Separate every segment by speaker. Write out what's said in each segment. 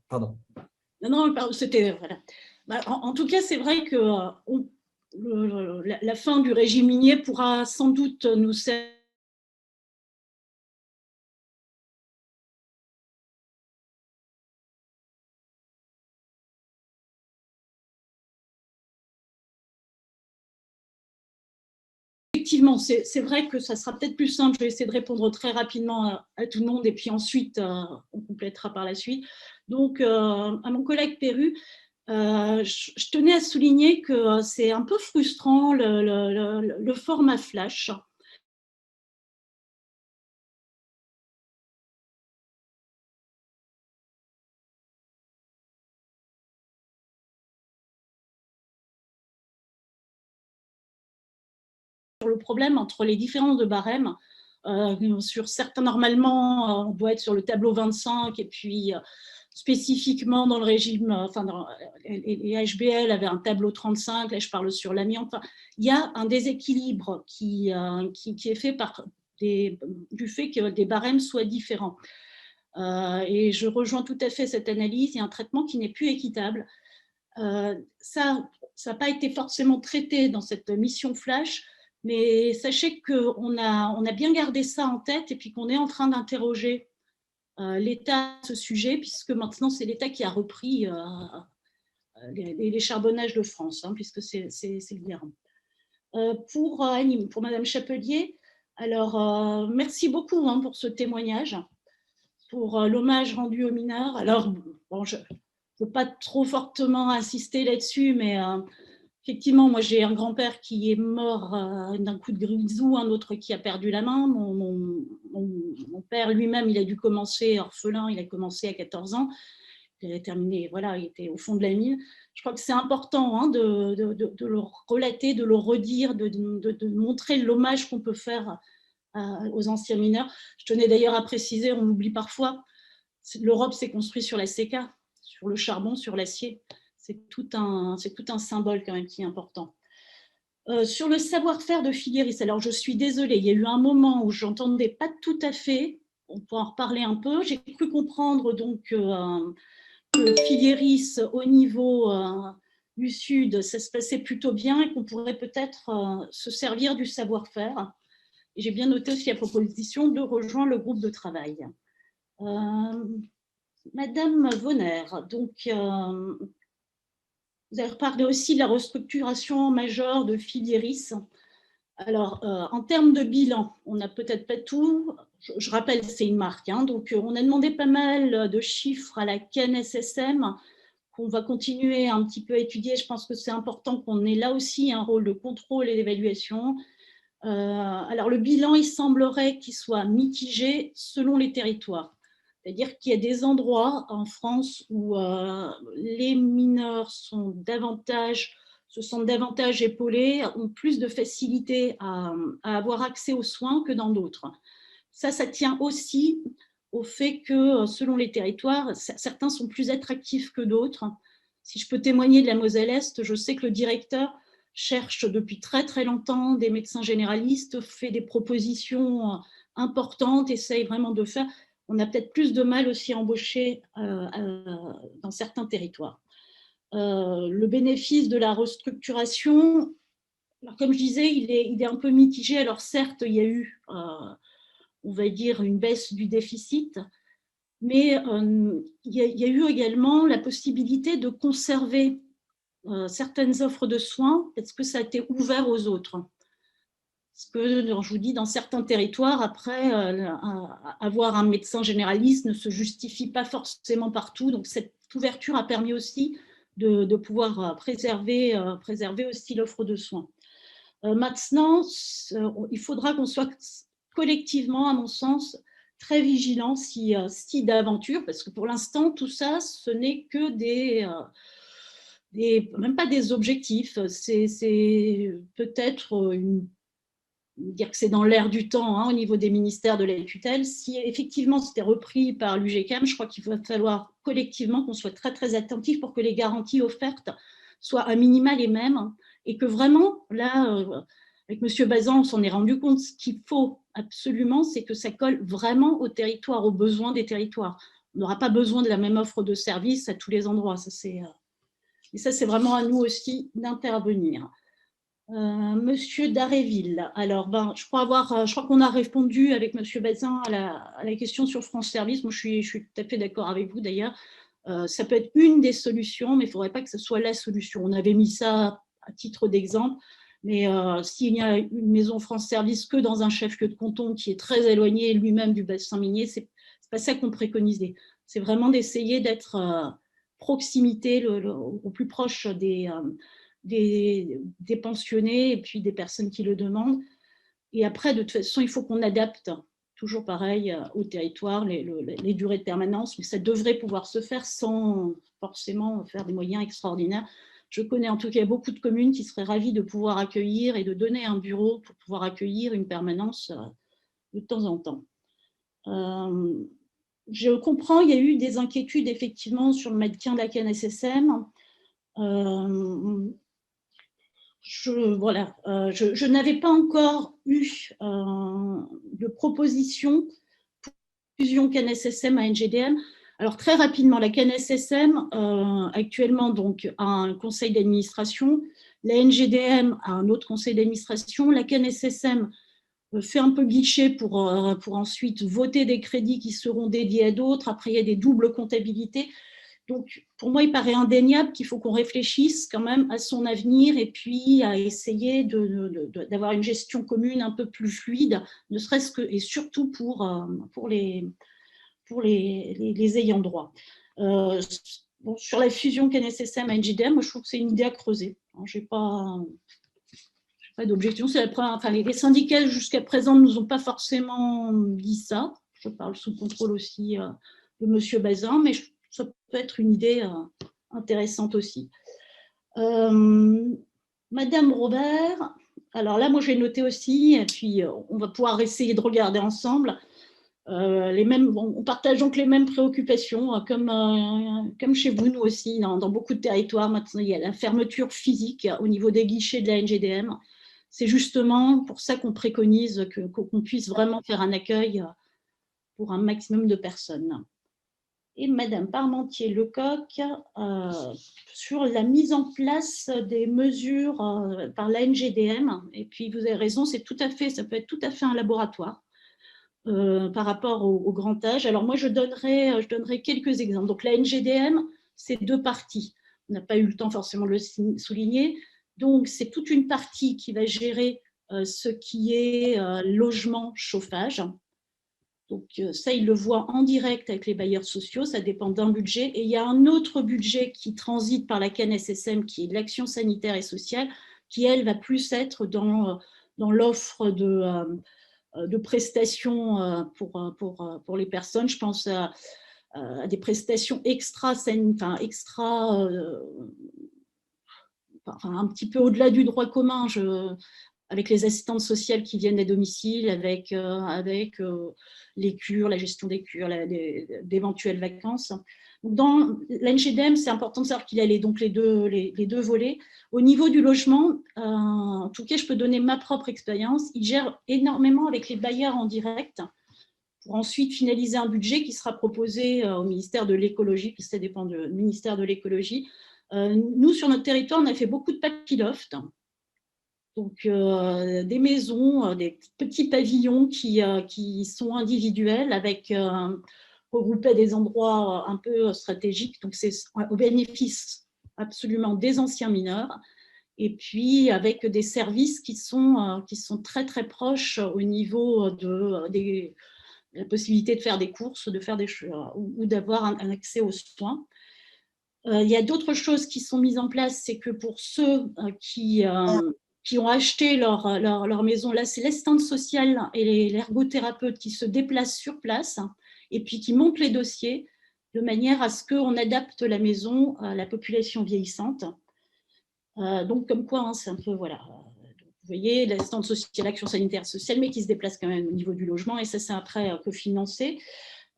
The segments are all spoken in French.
Speaker 1: Pardon.
Speaker 2: Non, c'était… Voilà. Bah, en tout cas, c'est vrai que la fin du régime minier pourra sans doute nous servir effectivement, c'est vrai que ça sera peut-être plus simple. Je vais essayer de répondre très rapidement à tout le monde et puis ensuite, on complétera par la suite. Donc, à mon collègue Perru, je tenais à souligner que c'est un peu frustrant le format flash. Sur le problème entre les différences de barème. Sur certains, normalement, on doit être sur le tableau 25 et puis spécifiquement dans le régime, enfin, les HBL avaient un tableau 35, là je parle sur l'amiante. Enfin, il y a un déséquilibre qui est fait du fait que des barèmes soient différents. Et je rejoins tout à fait cette analyse. Il y a un traitement qui n'est plus équitable. Ça n'a pas été forcément traité dans cette mission flash, mais sachez qu'on a bien gardé ça en tête et puis qu'on est en train d'interroger l'État à ce sujet, puisque maintenant c'est l'État qui a repris les charbonnages de France, hein, puisque c'est le garant. Pour Madame Chapelier, alors merci beaucoup pour ce témoignage, pour l'hommage rendu aux mineurs. Alors, bon, je ne veux pas trop fortement insister là-dessus, mais effectivement, moi j'ai un grand-père qui est mort d'un coup de grisou, un autre qui a perdu la main. Mon père lui-même, il a dû commencer orphelin, il a commencé à 14 ans. Il a terminé, voilà, il était au fond de la mine. Je crois que c'est important de le relater, de le redire, de montrer l'hommage qu'on peut faire aux anciens mineurs. Je tenais d'ailleurs à préciser, on l'oublie parfois, l'Europe s'est construite sur la CK, sur le charbon, sur l'acier. C'est tout un symbole quand même qui est important. Sur le savoir-faire de Filieris, alors je suis désolée, il y a eu un moment où je n'entendais pas tout à fait, on peut en reparler un peu. J'ai cru comprendre donc que Filieris, au niveau du Sud, ça se passait plutôt bien et qu'on pourrait peut-être se servir du savoir-faire. Et j'ai bien noté aussi la proposition de rejoindre le groupe de travail. Madame Vonner, donc vous avez parlé aussi de la restructuration majeure de Filieris. Alors, en termes de bilan, on n'a peut-être pas tout. Je rappelle, c'est une marque. Hein, donc, on a demandé pas mal de chiffres à la KNSSM qu'on va continuer un petit peu à étudier. Je pense que c'est important qu'on ait là aussi un rôle de contrôle et d'évaluation. Alors, le bilan, il semblerait qu'il soit mitigé selon les territoires. C'est-à-dire qu'il y a des endroits en France où les mineurs se sentent davantage épaulés, ont plus de facilité à avoir accès aux soins que dans d'autres. Ça tient aussi au fait que selon les territoires, certains sont plus attractifs que d'autres. Si je peux témoigner de la Moselle-Est, je sais que le directeur cherche depuis très très longtemps des médecins généralistes, fait des propositions importantes, essaye vraiment de faire. On a peut-être plus de mal aussi à embaucher dans certains territoires. Le bénéfice de la restructuration, alors comme je disais, il est un peu mitigé. Alors certes, il y a eu, on va dire, une baisse du déficit, mais il y a eu également la possibilité de conserver certaines offres de soins parce que ça a été ouvert aux autres. Parce que, je vous dis, dans certains territoires, après, avoir un médecin généraliste ne se justifie pas forcément partout. Donc, cette ouverture a permis aussi de pouvoir préserver aussi l'offre de soins. Maintenant, il faudra qu'on soit collectivement, à mon sens, très vigilants si d'aventure, parce que pour l'instant, tout ça, ce n'est que même pas des objectifs, c'est peut-être dire que c'est dans l'air du temps hein, au niveau des ministères de la tutelle. Si effectivement c'était repris par l'UGCAM, je crois qu'il va falloir collectivement qu'on soit très très attentif pour que les garanties offertes soient à minima les mêmes et que vraiment, là, avec M. Bazin, on s'en est rendu compte, ce qu'il faut absolument, c'est que ça colle vraiment au territoire, aux besoins des territoires. on n'aura pas besoin de la même offre de service à tous les endroits. Et ça, c'est vraiment à nous aussi d'intervenir. Monsieur Daréville, alors je crois qu'on a répondu avec Monsieur Bazin à la question sur France Service. Moi, je suis tout à fait d'accord avec vous d'ailleurs. Ça peut être une des solutions, mais il ne faudrait pas que ce soit la solution. On avait mis ça à titre d'exemple, mais s'il y a une maison France Service que dans un chef-lieu de canton qui est très éloigné lui-même du bassin minier, ce n'est pas ça qu'on préconisait. C'est vraiment d'essayer d'être proximité au plus proche des pensionnés et puis des personnes qui le demandent. Et après, de toute façon, il faut qu'on adapte, toujours pareil, au territoire, les durées de permanence, mais ça devrait pouvoir se faire sans forcément faire des moyens extraordinaires. Je connais en tout cas beaucoup de communes qui seraient ravies de pouvoir accueillir et de donner un bureau pour pouvoir accueillir une permanence de temps en temps. Je comprends, il y a eu des inquiétudes effectivement sur le maintien de la CNSSM. Je n'avais pas encore eu de proposition pour fusion CNSSM à NGDM. Alors très rapidement, la CNSSM actuellement donc, a un conseil d'administration, la NGDM a un autre conseil d'administration, la CNSSM fait un peu guichet pour ensuite voter des crédits qui seront dédiés à d'autres. Après, il y a des doubles comptabilités. Donc, pour moi, il paraît indéniable qu'il faut qu'on réfléchisse quand même à son avenir et puis à essayer d'avoir une gestion commune un peu plus fluide, ne serait-ce que, et surtout pour les ayants droit. Sur la fusion KNSSM à NGDM, moi, je trouve que c'est une idée à creuser. Je n'ai pas d'objection. Les syndicats, jusqu'à présent, ne nous ont pas forcément dit ça. Je parle sous contrôle aussi de M. Bazin, mais ça peut être une idée intéressante aussi. Madame Robert, alors là, moi, j'ai noté aussi, et puis on va pouvoir essayer de regarder ensemble, on partage donc les mêmes préoccupations, comme chez vous, nous aussi, dans beaucoup de territoires. Maintenant, il y a la fermeture physique au niveau des guichets de la NGDM. C'est justement pour ça qu'on préconise qu'on puisse vraiment faire un accueil pour un maximum de personnes. Et Madame Parmentier-Lecoq, sur la mise en place des mesures par la NGDM, et puis vous avez raison, ça peut être tout à fait un laboratoire par rapport au grand âge. Alors moi, je donnerai quelques exemples. Donc la NGDM, c'est deux parties. On n'a pas eu le temps forcément de le souligner. Donc c'est toute une partie qui va gérer ce qui est logement, chauffage. Donc ça, ils le voient en direct avec les bailleurs sociaux, ça dépend d'un budget. Et il y a un autre budget qui transite par la CNSSM, qui est l'action sanitaire et sociale, qui, elle, va plus être dans l'offre de prestations pour les personnes. Je pense à des prestations un petit peu au-delà du droit commun, avec les assistantes sociales qui viennent des domiciles, avec les cures, la gestion des cures, d'éventuelles vacances. Donc dans l'NGDM, c'est important de savoir qu'il a donc les deux volets. Au niveau du logement, en tout cas, je peux donner ma propre expérience. Il gère énormément avec les bailleurs en direct pour ensuite finaliser un budget qui sera proposé au ministère de l'écologie, puisque ça dépend du ministère de l'écologie. Nous, sur notre territoire, on a fait beaucoup de papilofts. Donc, des maisons, des petits pavillons qui sont individuels, regroupés à des endroits un peu stratégiques. Donc, c'est au bénéfice absolument des anciens mineurs. Et puis, avec des services qui sont très, très proches au niveau de la possibilité de faire des courses, ou d'avoir un accès aux soins. Il y a d'autres choses qui sont mises en place, c'est que pour ceux qui ont acheté leur maison, là, c'est l'assistante sociale et l'ergothérapeute qui se déplacent sur place et puis qui montent les dossiers de manière à ce qu'on adapte la maison à la population vieillissante. Donc, comme quoi, c'est un peu, voilà. Vous voyez, l'assistante sociale, l'action sanitaire sociale, mais qui se déplace quand même au niveau du logement, et ça, c'est après cofinancé.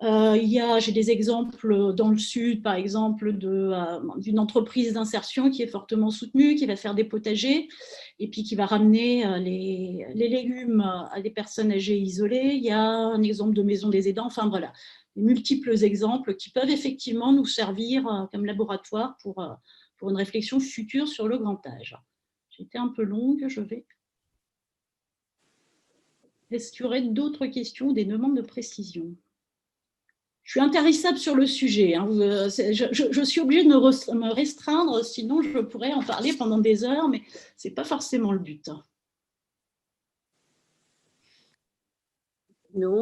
Speaker 2: J'ai des exemples dans le sud, par exemple, d'une entreprise d'insertion qui est fortement soutenue, qui va faire des potagers et puis qui va ramener les légumes à des personnes âgées isolées. Il y a un exemple de maison des aidants. Enfin, voilà. multiples exemples qui peuvent effectivement nous servir comme laboratoire pour une réflexion future sur le grand âge. J'ai été un peu longue, je vais... Est-ce qu'il y aurait d'autres questions ou des demandes de précision? Je suis intarissable sur le sujet. Hein. Je suis obligée de me restreindre, sinon je pourrais en parler pendant des heures, mais ce n'est pas forcément le but.
Speaker 1: Non.